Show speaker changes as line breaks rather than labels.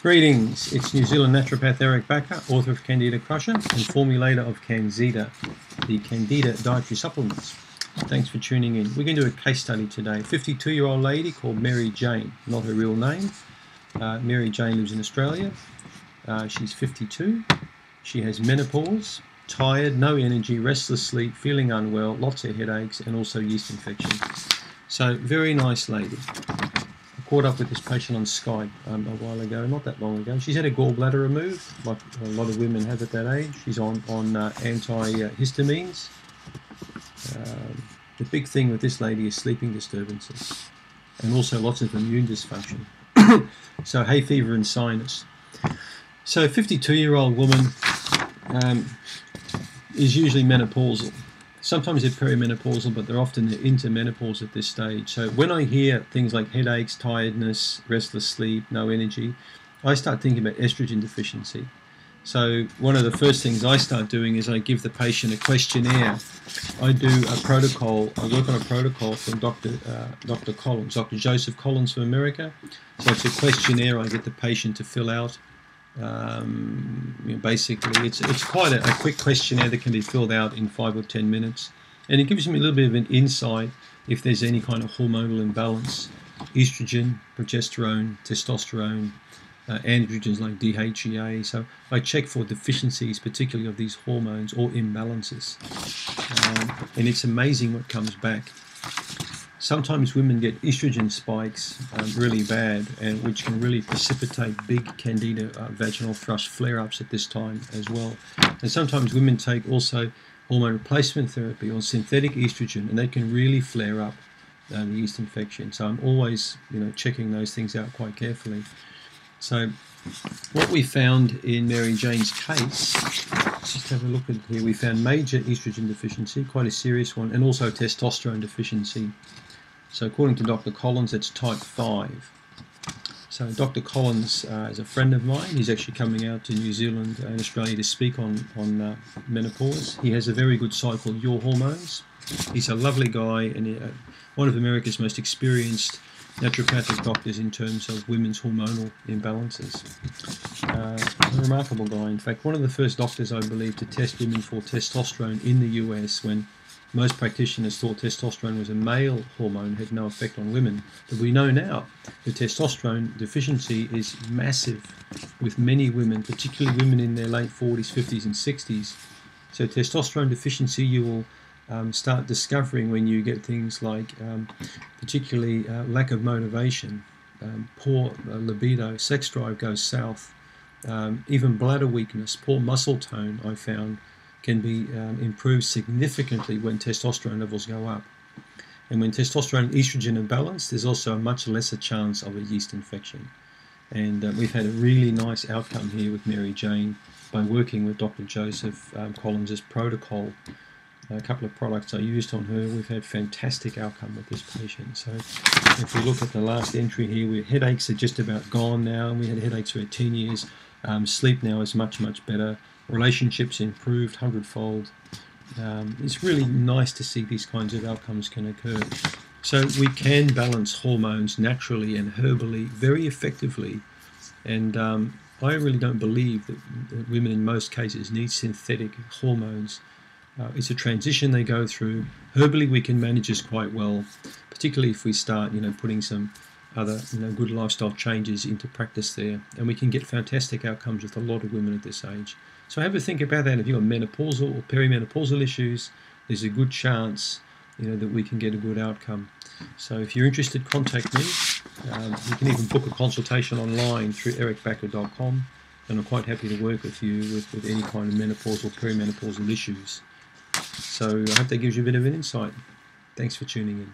Greetings, it's New Zealand naturopath Eric Backer, author of Candida Crusher and formulator of CanXida, the Candida dietary supplements. Thanks for tuning in. We're going to do a case study today. A 52-year-old lady called Mary Jane, not her real name. Mary Jane lives in Australia. She's 52. She has menopause, tired, no energy, restless sleep, feeling unwell, lots of headaches, and also yeast infection. So, very nice lady. I caught up with this patient on Skype a while ago, not that long ago. She's had a gallbladder removed, like a lot of women have at that age. She's on antihistamines. The big thing with this lady is sleeping disturbances and also lots of immune dysfunction. So hay fever and sinus. So a 52-year-old woman is usually menopausal. Sometimes they're perimenopausal, but they're often into menopause at this stage. So when I hear things like headaches, tiredness, restless sleep, no energy, I start thinking about estrogen deficiency. So one of the first things I start doing is I give the patient a questionnaire. I do a protocol. I work on a protocol from Dr. Collins, Dr. Joseph Collins from America. So it's a questionnaire I get the patient to fill out. Basically, it's quite a quick questionnaire that can be filled out in 5 or 10 minutes, and it gives me a little bit of an insight if there's any kind of hormonal imbalance, estrogen, progesterone, testosterone, androgens like DHEA. So I check for deficiencies, particularly of these hormones, or imbalances, and it's amazing what comes back. Sometimes women get estrogen spikes really bad, and which can really precipitate big Candida vaginal thrush flare-ups at this time as well. And sometimes women take also hormone replacement therapy or synthetic estrogen, and they can really flare up the yeast infection. So I'm always, checking those things out quite carefully. So what we found in Mary Jane's case, let's just have a look at here. We found major estrogen deficiency, quite a serious one, and also testosterone deficiency. So according to Dr. Collins, it's type 5. So Dr. Collins is a friend of mine. He's actually coming out to New Zealand and Australia to speak on menopause. He has a very good site called Your Hormones. He's a lovely guy and one of America's most experienced naturopathic doctors in terms of women's hormonal imbalances. A remarkable guy. In fact, one of the first doctors, I believe, to test women for testosterone in the US when most practitioners thought testosterone was a male hormone, had no effect on women. But we know now the testosterone deficiency is massive with many women, particularly women in their late 40s, 50s and 60s. So testosterone deficiency you will start discovering when you get things like particularly lack of motivation, poor libido, sex drive goes south, even bladder weakness, poor muscle tone I found can be improved significantly when testosterone levels go up. And when testosterone and estrogen are balanced, there's also a much lesser chance of a yeast infection. And we've had a really nice outcome here with Mary Jane by working with Dr. Joseph Collins' protocol. A couple of products I used on her, we've had fantastic outcome with this patient. So if we look at the last entry here, headaches are just about gone now, and we had headaches for 10 years. Sleep now is much, much better. Relationships improved 100-fold. It's really nice to see these kinds of outcomes can occur. So we can balance hormones naturally and herbally very effectively, and I really don't believe that women in most cases need synthetic hormones. It's a transition they go through. Herbally we can manage this quite well, particularly if we start putting some other good lifestyle changes into practice there, and we can get fantastic outcomes with a lot of women at this age. So have a think about that. If you've got menopausal or perimenopausal issues, there's a good chance that we can get a good outcome. So if you're interested, contact me. You can even book a consultation online through ericbacker.com, and I'm quite happy to work with you with any kind of menopausal, perimenopausal issues. So I hope that gives you a bit of an insight. Thanks for tuning in.